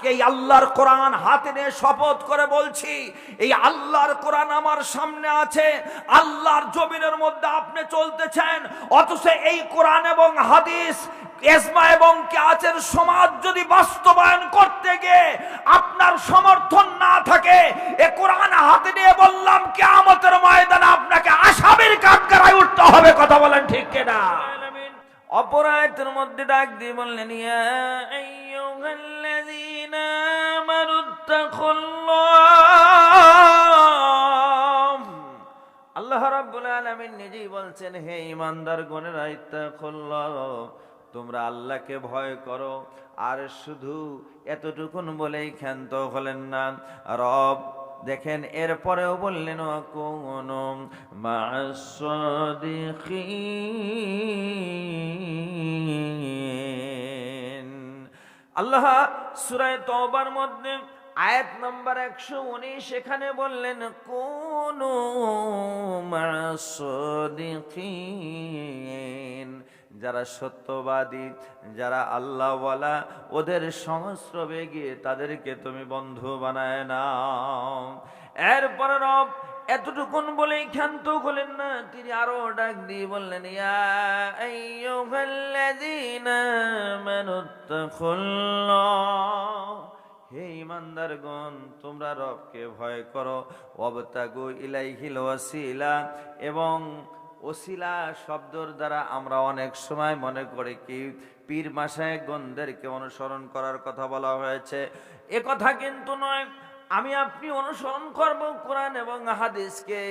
আজকে এই আল্লাহর কোরআন হাতে নিয়ে শপথ করে বলছি, এই আল্লাহর কোরআন আমার সামনে আছে, আল্লাহর জমিনের মধ্যে আপনি চলতেছেন, অথচ এই কোরআন এবং হাদিস ইজমা এবং কিয়াসের সমাজ যদি বাস্তবায়ন করতে গিয়ে আপনার সমর্থন না থাকে, এ কোরআন হাতে নিয়ে বললাম কিয়ামতের ময়দানে আপনাকে আসামির কাঠগড়ায় উঠতে হবে। কথা বলেন ঠিক কিনা? অপর আয়াতের মধ্যে ডাক দিয়ে বললেন, ইয়া আইয়ুহাল্লাযীনা আমানুত্তাকুল্লাহ। আল্লাহ রাব্বুল আলামিন নিজেই বলছেন, হে ঈমানদারগণেরা, ইত্তাকুল্লাহ, তোমরা আল্লাহকে ভয় করো। আর শুধু এতটুকুন বলেই ক্ষান্ত হলেন না, রব দেখেন এরপরেও বললেন, ওয়াকুনু মা'আস সাদিকিন। আল্লাহ সূরা তাওবার মধ্যে আয়াত নাম্বার 119 এখানে বললেন, কুনু মা'আস সাদিকিন। যারা সত্যবাদী, যারা আল্লাহওয়ালা, ওদের সংস্রবে গিয়ে তাদেরকে তুমি বন্ধু বানায় নাও। এরপরে রব এতটুকুন বলেই ক্ষান্ত হলেন না, তিনি আরো ডাক দিয়ে বললেন, ইয়া আইয়ুহাল্লাযীনা আমানুত্তাকুল্লাহ। হে ঈমানদারগণ, তোমরা রবকে ভয় করো। ওয়াবতাগু ইলাইহিল ওয়াসিলা। এবং ওসিলা শব্দর দ্বারা আমরা অনেক সময় মনে করি কি পীর মাশায়েখগণদেরকে অনুসরণ করার কথা বলা হয়েছে। এ কথা কিন্তু নয়। আমি আপনি অনুসরণ করব কোরআন এবং হাদিসকে।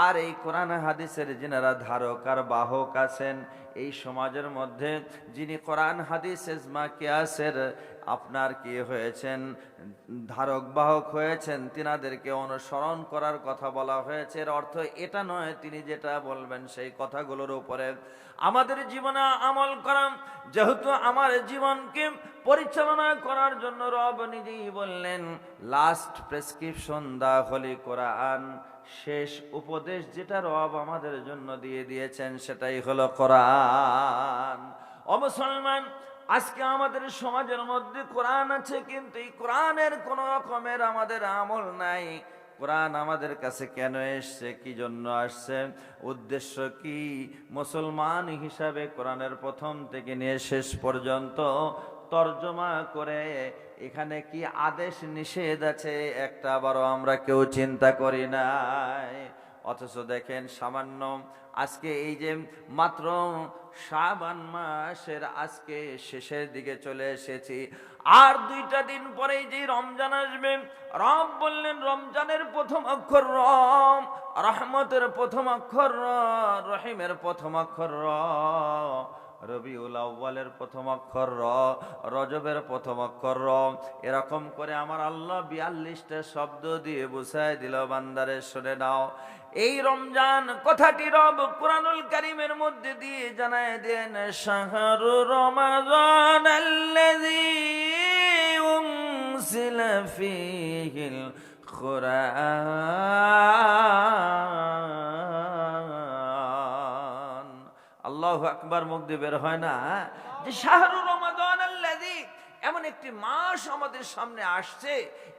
আর এই কোরআন হাদিসের যিনারা ধারক আর বাহক আছেন এই সমাজের মধ্যে, যিনি কোরআন হাদিস ইজমা কিয়াসের আপনার কি হয়েছেন, ধারক বাহক হয়েছেন, তিনাদেরকে অনুসরণ করার কথা বলা হয়েছে। এর অর্থ এটা নয় তিনি যেটা বলবেন সেই কথাগুলোর উপরে আমাদের জীবনে আমল করা। যেহেতু আমার জীবনকে পরিচালনা করার জন্য রব নিজেই বললেন, লাস্ট প্রেসক্রিপশন দা হোলি কোরআন, শেষ উপদেশ যেটা রব আমাদের জন্য দিয়ে দিয়েছেন সেটাই হলো কোরআন। ও মুসলমান, আজকে আমাদের সমাজের মধ্যে কোরআন আছে, কিন্তু এই কোরআনের কোন রকমের আমাদের আমল নাই। কোরআন আমাদের কাছে কেন এসছে, কি জন্য আসছে, উদ্দেশ্য কি? মুসলমান হিসাবে কোরআনের প্রথম থেকে নিয়ে শেষ পর্যন্ত তর্জমা করে এখানে কি আদেশ নিষেধ আছে একটা বারও আমরা কেউ চিন্তা করি নাই। অথচ দেখেন সামান্য আজকে এই যে মাত্র শাবান মাসের আজকে শেষের দিকে চলে এসেছি, আর 2টা দিন পরেই যে রমজান আসবে। রব বললেন রমজানের প্রথম অক্ষর রম, রহমতের প্রথম অক্ষর র, রহিমের প্রথম অক্ষর র, রবিউল আউয়ালের প্রথম অক্ষর র, রজবের প্রথম অক্ষর র। এরকম করে আমার আল্লাহ 42টা শব্দ দিয়ে বুঝায় দিল, বান্দারে শুনে নাও। এই রমজান কথাটি রব কুরআনুল কারীমের মধ্যে দিয়ে জানায় দেন, শাহরু রমাযান আল্লাযী উনজিলা ফীহিল কুরআন। আল্লাহু আকবার, মুখ দিয়ে বের হয় না যে শাহরু রমাযান আল্লাযী, এমন একটি মাস আমাদের সামনে আসছে।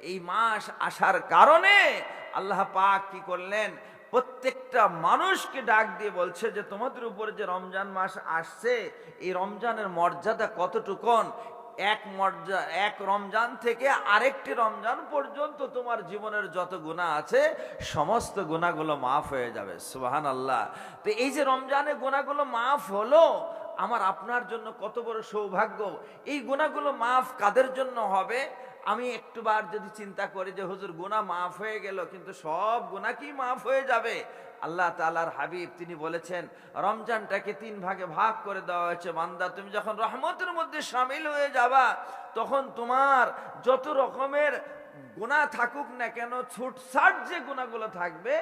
এই মাস আসার কারণে আল্লাহ পাক কি করলেন, প্রত্যেকটা মানুষকে ডাক দিয়ে বলছে যে তোমাদের উপরে যে রমজান মাস আসছে, এই রমজানের মর্যাদা কতটুকুন। এক রমজান থেকে আরেকটি রমজান পর্যন্ত তোমার জীবনের যত গুনাহ আছে সমস্ত গুনাহগুলো মাফ হয়ে যাবে। সুবহানাল্লাহ। তো এই যে রমজানে গুনাহগুলো মাফ হলো, আমার আপনার জন্য কত বড় সৌভাগ্য। এই গুনাহগুলো মাফ কাদের জন্য হবে? আমি একটুবার যদি চিন্তা করি যে হুজুর গুনাহ মাফ হয়ে গেল, কিন্তু সব গুনাহ কি মাফ হয়ে যাবে? আল্লাহ তাআলার হাবিব তিনি বলেছেন রমজানটাকে 3 ভাগে ভাগ করে দেওয়া হয়েছে। বান্দা, তুমি যখন রহমতের মধ্যে শামিল হয়ে যাবা, তখন তোমার যত রকমের গুনাহ থাকুক না কেন, ছুটছাট যে গুনাহগুলো থাকবে,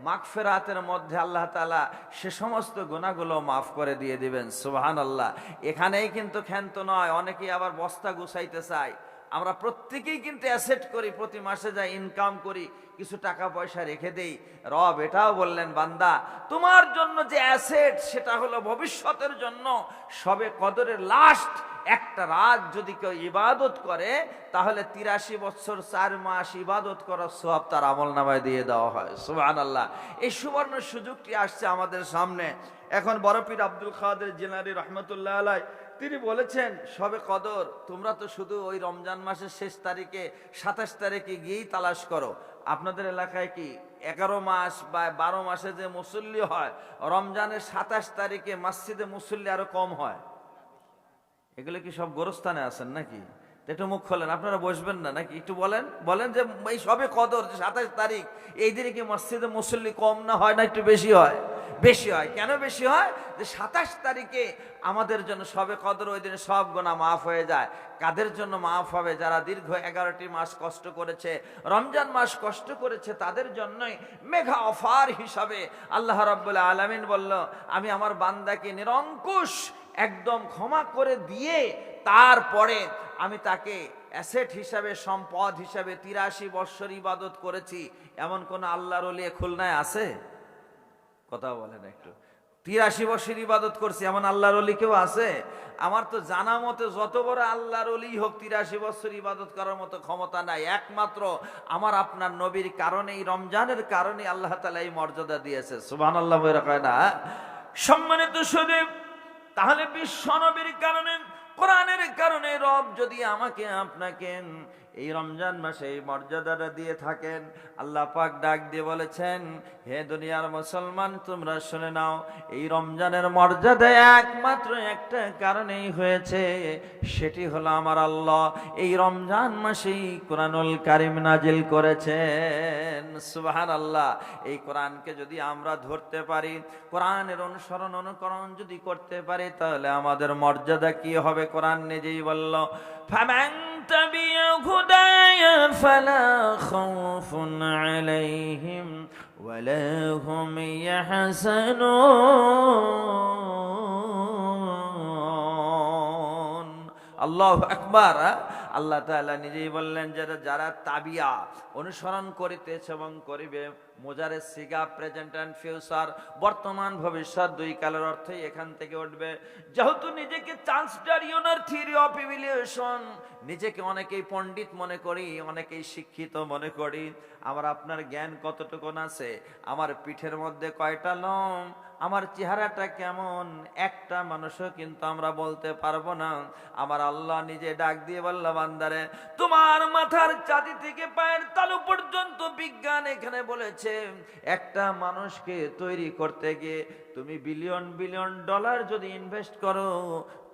মাগফিরাতের মধ্যে আল্লাহ তাআলা সে সমস্ত গুনাহগুলো মাফ করে দিয়ে দিবেন। সুবহানাল্লাহ। এখানেই কিন্তু ক্ষান্ত নয়, অনেকেই আবার বস্তা গুছাইতে চায়। আমরা প্রত্যেকেই কিন্তু অ্যাসেট করি, প্রতি মাসে যা ইনকাম করি কিছু টাকা পয়সা রেখে দেই। রব এটাও বললেন, বান্দা তোমার জন্য যে অ্যাসেট সেটা হলো ভবিষ্যতের জন্য। সবে কদরের লাস্ট একটা রাত যদি কেউ ইবাদত করে তাহলে 83 বছর 4 মাস ইবাদত করার সওয়াব তার আমলনামায় দিয়ে দেওয়া হয়। সুবহানাল্লাহ। এই সুবর্ণ সুযোগটি আসছে আমাদের সামনে। এখন বড় পীর আব্দুল কাদের জিলানী রহমতুল্লাহ আলাইহি তিনি বলেছেন, সবে কদর তোমরা তো শুধু ওই রমজান মাসের শেষ তারিখে 27 তারিখে গিয়েই তালাশ করো। আপনাদের এলাকায় কি 11 মাস বা 12 মাসে যে মুসল্লি হয়, রমজানের 27 তারিখে মসজিদে মুসল্লি আরো কম হয়? এগুলো কি সব গোরস্থানে আছেন নাকি? একটু মুখ খোলেন, আপনারা বসবেন না নাকি? একটু বলেন বলেন যে এই সবে কদর 27 তারিখ এই দিনে কি মসজিদে মুসল্লি কম না হয় না একটু বেশি হয়? বেশি হয়। কেন বেশি হয়? যে 27 তারিখে আমাদের জন্য সবে কদর, ওই দিনে সব গুনাহ মাফ হয়ে যায়। কাদের জন্য মাফ হবে? যারা দীর্ঘ 11টি মাস কষ্ট করেছে, রমজান মাস কষ্ট করেছে, তাদের জন্যই মেঘা অফার হিসাবে আল্লাহ রাব্বুল আলামিন বলল, আমি আমার বান্দাকে নিরঙ্কুশ একদম ক্ষমা করে দিয়ে তারপরে আমি তাকে অ্যাসেট হিসাবে, সম্পদ হিসাবে 83 বৎসর ইবাদত করেছি। এমন কোন আল্লাহর ওলি খুলনায় আছে? কথা বলেন একটু। 83 বছর ইবাদত করছি এমন আল্লাহর ওলি কেউ আছে? আমার তো জানা মতে যত বড় আল্লাহর ওলি হোক 83 বছর ইবাদত করার মতো ক্ষমতা নাই। একমাত্র আমার আপনার নবীর কারণেই, রমজানের কারণে আল্লাহ তাআলা এই মর্যাদা দিয়েছে। সুবহানাল্লাহ বলে কয় না? সম্মানিত সুধী, তাহলে বিশ্ব নবীর কারণে, কোরআনের কারণে রব যদি আমাকে আপনাকে এই রমজান মাসে এই মর্যাদাটা দিয়ে থাকেন, আল্লাহ পাক ডাক দিয়ে বলেছেন, হে দুনিয়ার মুসলমান তোমরা শুনে নাও, এই রমজানের মর্যাদা একমাত্র একটা কারণেই হয়েছে, সেটি হলো আমার আল্লাহ এই রমজান মাসেই কোরআনুল কারীম নাজিল করেছেন। সুবহানাল্লাহ। এই কোরআনকে যদি আমরা ধরতে পারি, কোরআনের অনুসরণ অনুকরণ যদি করতে পারি, তাহলে আমাদের মর্যাদা কি হবে? কোরআন নিজেই বলল, ফামান তাবিয়া হুদায়া ফালা খাউফুন আলাইহিম ওয়ালা হুম ইয়াহজানুন। আল্লাহু আকবার। আল্লাহ তাআলা নিজেই বললেন যে যারা তাবিয়া অনুসরণ করিতেছে এবং করিবে, মোজারে সিগা প্রেজেন্ট এন্ড ফিউচার, বর্তমান ভবিষ্যৎ দুই কালের অর্থই এখান থেকে উঠবে। যেহেতু নিজেকে চার্লস ডারউইনের থিওরি অফ ইভলিউশন, নিজেকে অনেকেই পণ্ডিত মনে করি, অনেকেই শিক্ষিত মনে করি। আমার আপনার জ্ঞান কতটুকু আছে? আমার পিঠের মধ্যে কয়টা লোম, আমার চেহারাটা কেমন, একটা মানুষও কিন্তু আমরা বলতে পারবো না। আমার আল্লাহ নিজে ডাক দিয়ে বলল, বান্দারে তোমার মাথার চাঁদি থেকে পায়ের তালু পর্যন্ত বিজ্ঞান এখানে বলেছে, একটা মানুষকে তৈরি করতে গিয়ে তুমি বিলিয়ন বিলিয়ন ডলার যদি ইনভেস্ট করো,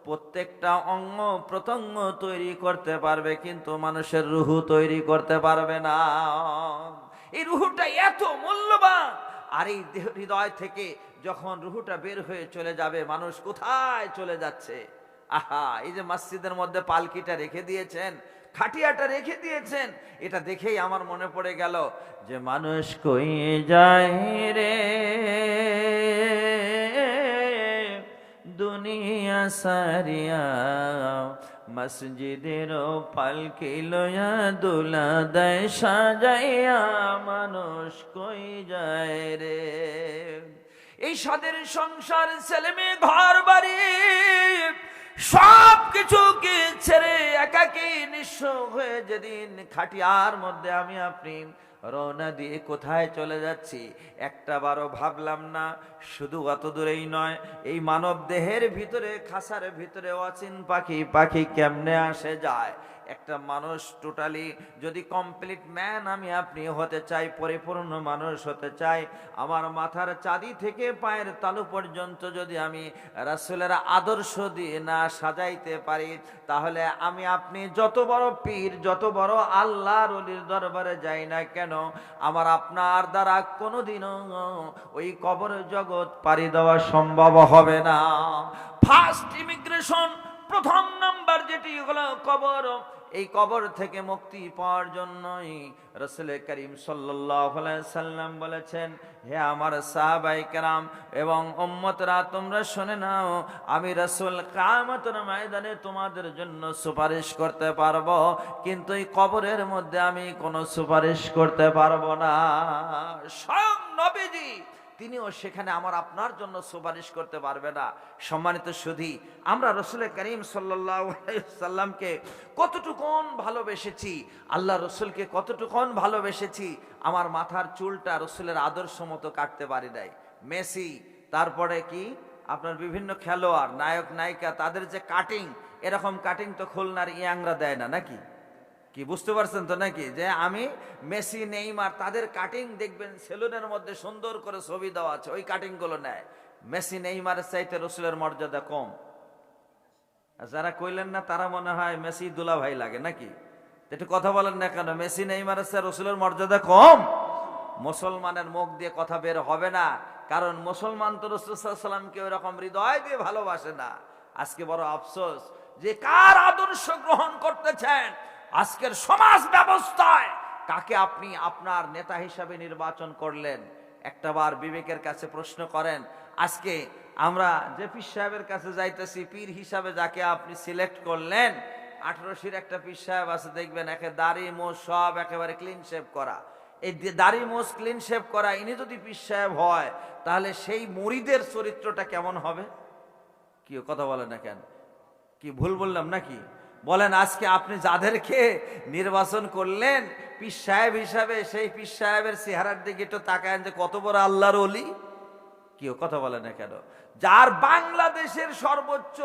প্রত্যেকটা অঙ্গ প্রত্যঙ্গ তৈরি করতে পারবে, কিন্তু মানুষের রুহু তৈরি করতে পারবে না। এই রুহুটা এত মূল্যবান, আর এই হৃদয় থেকে যখন রুহুটা বের হয়ে চলে যাবে, মানুষ কোথায় চলে যাচ্ছে? আহা, এই যে মসজিদের মধ্যে পালকিটা রেখে দিয়েছেন, খাটিয়াটা রেখে দিয়েছেন, এটা দেখেই আমার মনে পড়ে গেল যে মানুষ কই যায় রে দুনিয়া সারিয়া, মসজিদের পালকি লয়া দুলা দেয় সাজাইয়া, মানুষ কই যায় রে। এই সাদের সংসার, ছেলে মেয়ে, ঘর বাড়ি সব কিছুকে ছেড়ে একাকী নিঃস্ব হয়ে যেদিন খাটিয়ার মধ্যে আমি আপনি রওনা দিয়ে কোথায় চলে যাচ্ছি একটা বারও ভাবলাম না। শুধু অত দূরেই নয়, এই মানব দেহের ভিতরে, খাসার ভিতরে অচিন পাখি কেমনে আসে যায়। একটা মানুষ টোটালি যদি কমপ্লিট ম্যান আমি আপনি হতে চাই, পরিপূর্ণ মানুষ হতে চাই, আমার মাথার চাঁদি থেকে পায়ের তালু পর্যন্ত যদি আমি রাসূলের আদর্শ দিয়ে না সাজাইতে পারি, তাহলে আমি আপনি যত বড় পীর, যত বড় আল্লাহর ওলির দরবারে যাই না কেন, আমার আপনার দ্বারা কোনোদিনও ওই কবর জগৎ পাড়ি দেওয়া সম্ভব হবে না। ফার্স্ট ইমিগ্রেশন, প্রথম নাম্বার যেটি হলো কবর, এই কবর থেকে মুক্তি পাওয়ার জন্যই রাসূল করিম সাল্লাল্লাহু আলাইহি সাল্লাম বলেছেন, হে আমার সাহাবায়ে কেরাম এবং উম্মতরা, তোমরা শুনে নাও, আমি রাসূল কিয়ামতের ময়দানে তোমাদের জন্য সুপারিশ করতে পারবো, কিন্তু এই কবরের মধ্যে আমি কোনো সুপারিশ করতে পারবো না। স্বয়ং নবীজি তিনিও সেখানে আমার আপনার জন্য সুপারিশ করতে পারবে না। সম্মানিত সুধী, আমরা রাসূল করিম সাল্লাল্লাহু আলাইহি সাল্লামকে কতটুকুন ভালোবেসেছি, আল্লাহ রসুলকে কতটুকুন ভালোবেসেছি, আমার মাথার চুলটা রসুলের আদর্শ মতো কাটতে পারি নাই। মেসি, তারপরে কি আপনার বিভিন্ন খেলোয়াড়, নায়ক নায়িকা, তাদের যে কাটিং, এরকম কাটিং তো খুলনার ইয়াংরা দেয় না নাকি? কি বুঝতে পারছেন তো নাকি? যে আমি মেসি, নেইমার, তাদের কাটিং দেখবেন সেলুনের মধ্যে সুন্দর করে ছবি দেওয়া আছে, ওই কাটিং গুলো নেয়। মেসি নেইমারের চাইতে রসুলের মর্যাদা কম। যারা কইলেন না তারা মনে হয় মেসি দুলা ভাই লাগে নাকি? একটু কথা বলেন না কেন? মেসি নেইমারের চেয়ে রসুলের মর্যাদা কম? মুসলমানের মুখ দিয়ে কথা বের হবে না, কারণ মুসলমান তো রাসূল সাল্লাল্লাহু আলাইহি ওয়াসাল্লামকে ওই রকম হৃদয় দিয়ে ভালোবাসে না। আজকে বড় আফসোস যে কার আদর্শ গ্রহণ করতেছেন, আজকের সমাজ ব্যবস্থায় কাকে আপনি আপনার নেতা হিসাবে নির্বাচন করলেন? একটাবার বিবেকের কাছে প্রশ্ন করেন। আজকে আমরা যে পীর সাহেবের কাছে যাইতেছি, পীর হিসাবে যাকে আপনি সিলেক্ট করলেন, 1800 একটা পীর সাহেব আছে, দেখবেন একে দাড়ি মোছ সব একেবারে ক্লিন শেভ করা। এই দাড়ি মোছ ক্লিন শেভ করা ইনি যদি পীর সাহেব হয়, তাহলে সেই মুরিদের চরিত্রটা কেমন হবে? কি কথা বলে না কেন? কি ভুল বললাম নাকি? বলেন, আজকে আপনি যাদেরকে নির্বাচন করলেন পীর সাহেব হিসাবে, সেই পীর সাহেবের চেহারার দিকে একটু তাকায়েন যে কত বড় আল্লাহর ওলি। কি কথা বলে না কেন? যার বাংলাদেশের সর্বোচ্চ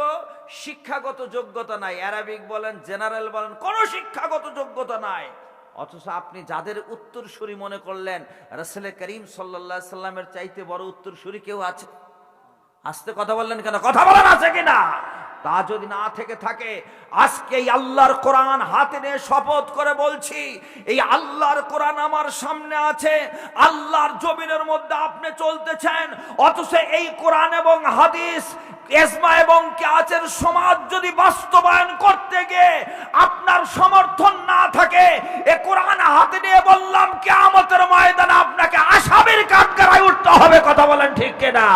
শিক্ষাগত যোগ্যতা নাই, অ্যারাবিক বলেন, জেনারেল বলেন, কোনো শিক্ষাগত যোগ্যতা নাই, অথচ আপনি যাদের উত্তরসূরি মনে করলেন, রাসূল করিম সাল্লাল্লাহু আলাইহি সাল্লামের চাইতে বড় উত্তরসূরি কেউ আছে? আস্তে কথা বললেন কেন? কথা বলেন আছে কিনা? তা যদি না থেকে থাকে, আজকে এই আল্লাহর কোরআন হাতে নিয়ে শপথ করে বলছি, এই আল্লাহর কোরআন আমার সামনে আছে, আল্লাহর জমিনের মধ্যে আপনি চলতেছেন, অথচ এই কোরআন এবং হাদিস, ইজমা এবং কিয়াসের সমাজ যদি বাস্তবায়ন করতে গিয়ে আপনার সমর্থন না থাকে, এই কোরআন হাতে নিয়ে বললাম, কিয়ামতের ময়দানে আপনাকে আসামির কাঠগড়ায় উঠতে হবে। কথা বলেন ঠিক কিনা?